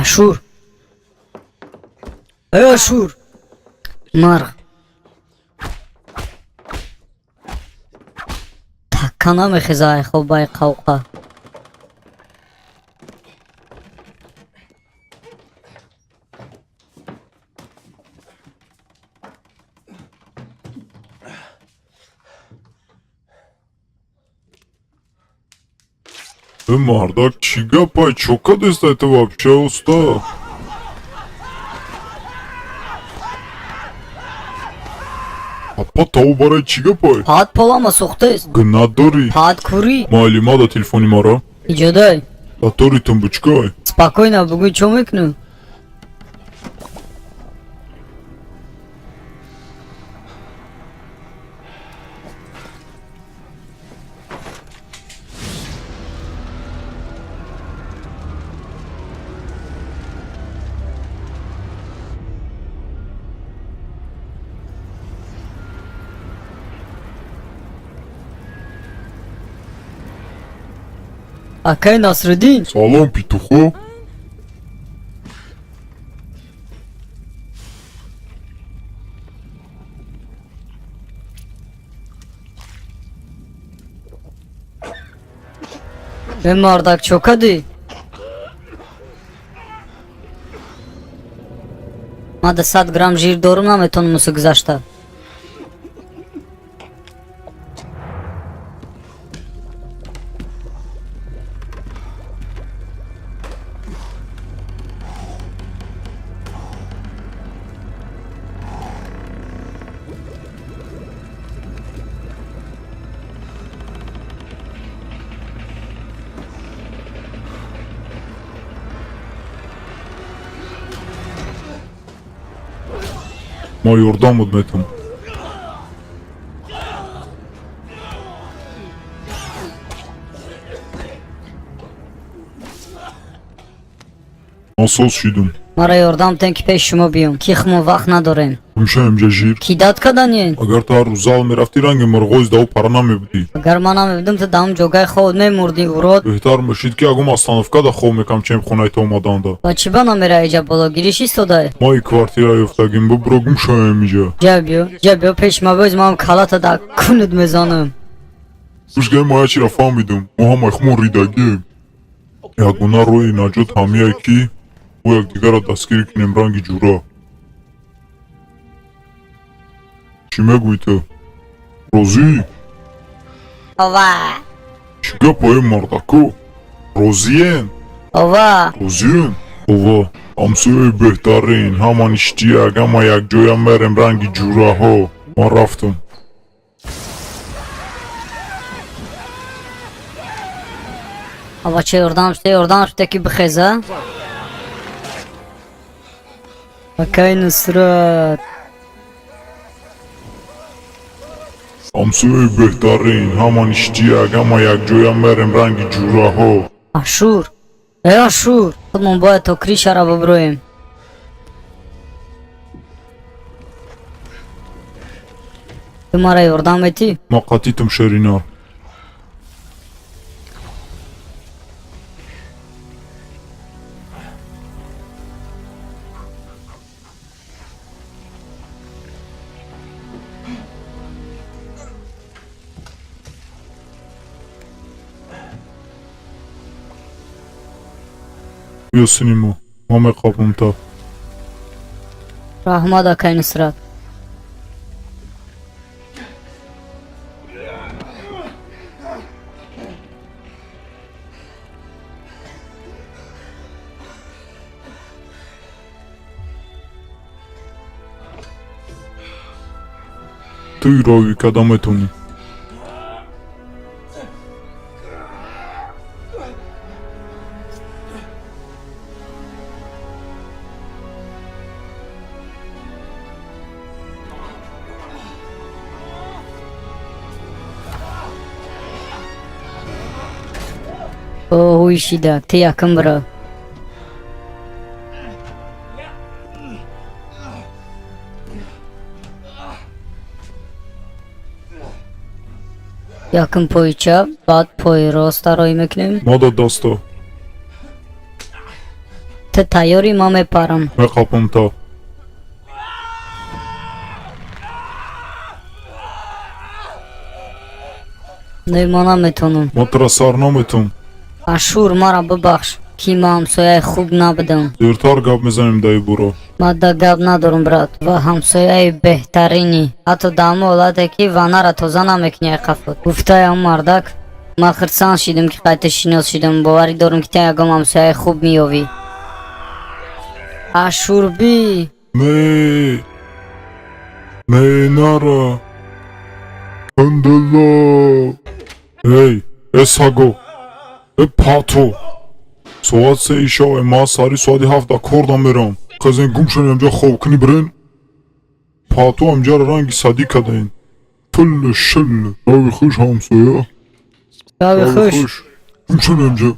Aşur. Ey Aşur. Marg. Takana mı khizay khobay qawqa. Мардак, чигапай, чё кадеста это вообще уста? Апа таубарай чигапай? Pad polama soxtayız. Гнадори. Pad kuri. Малимада телефони мара. İcaday. Атори тумбучкай. Spokojna, bugün çomeknu. Akay Nasreddin. Салам, петухо. Ve mardak çok hadi. Madde 100 gram jir doğru nam eton musu gzashta. Майордан мудметум. Насос шидум. Mara yordam tenki peş şuma biyum. Ki xmo vaqt nadorem. Умша имжа жир. Ki dat kadanyen. Агар та рузал мерафти ранги марғоз дав парана мебуди. Agar manam evdim te dam jogay khod memurdi urod. Беҳтар мешид ки агум остановкада хоб мекам чем хонаи омаданда. Va çi bana mera ija bolo girişi soday. Мои квартира ёфтагим бубро гумша имиҷа. Jabyo peş ma boz mam kalata da kunud mezanım. Ушгай моя чира фамидум. Моҳа майхмон ридаги. Ягуна рӯи наҷот ҳамия ки бо якдигара дастгирӣ кинем ранги ҷура. Чӣ мегӯӣ ту? Розӣ? Ova. Чӣ гапае мардако? Розиен? Ova. Розиен? Ова, ҳамсояи беҳтарин, ҳама ништияк, ҳама якҷоя мерем ранги ҷураҳо. Ман рафтам. Ava çe yordam ki bixeza. Akay Nusrat. ҳамсояи беҳтарин, ҳама ништияк, ҳама якҷоя мерем ранги ҷураҳо. Aşur. Ey Aşur. Xudmon boya to kri şaraba broyim. Tu mara yordam eti. Ман қатитум шерина. Ёсинимо, ман меқабум та. Rahmat Akay Nusrat. Ту ирови када метонӣ. O işida te yakın bırak. Yakın poyça, bat poy rosta roy meklim. Мада даста. Ти тайёрӣ ма мепарам. Меқапам та. Не ма наметонам. Ма тара сар наметам. Ашур мара бибахш ки ма ҳамсояи хуб набудам. Зертар гап мезанем даи буро. ма да гап надорам брат ва ҳамсояи беҳтарини. ҳатто дар ҳолате ки ванара тоза намекунӣ қафот. Гуфтаям мардак. ма хирсан шидам ки қайта шинос шидам. боварӣ дорам ки та ягон ҳамсояи хуб меёвӣ. Ашурбӣ. Не нара. Андала. Эй, саго. Пато. Соат 3 шаве, ма сари соати 7 корда мерам. Қазен гумшан амҷа хоб кунӣ бирен. Пато амҷа ранги садӣ кадаин. Пулли шилли. Шави хуш ҳамсоя. шави хуш. Гумшан амҷа.